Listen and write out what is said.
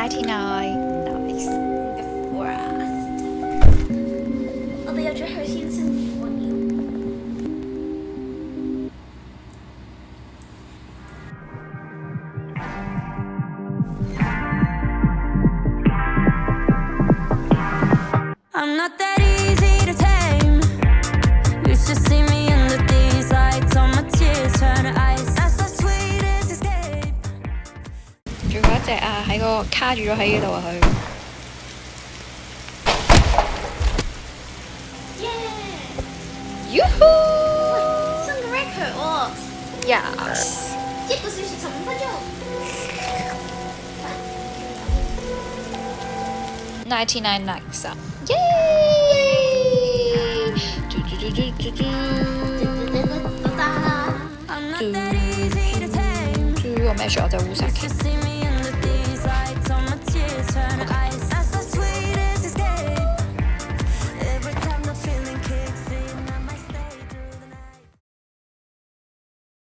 99nights。我哋有咗佢先辛苦啊要。I'm not that easy to tame. Used to see me under these lights, all my tears turn to ice. That's the sweetest escape. 仲有一隻啊，喺個卡住咗喺呢度啊佢。Yoo-hoo！ 喂，新嘅 record 喎。Yes。1個小時15分鐘。99nights 啊！耶！我咩時候在烏薩奇？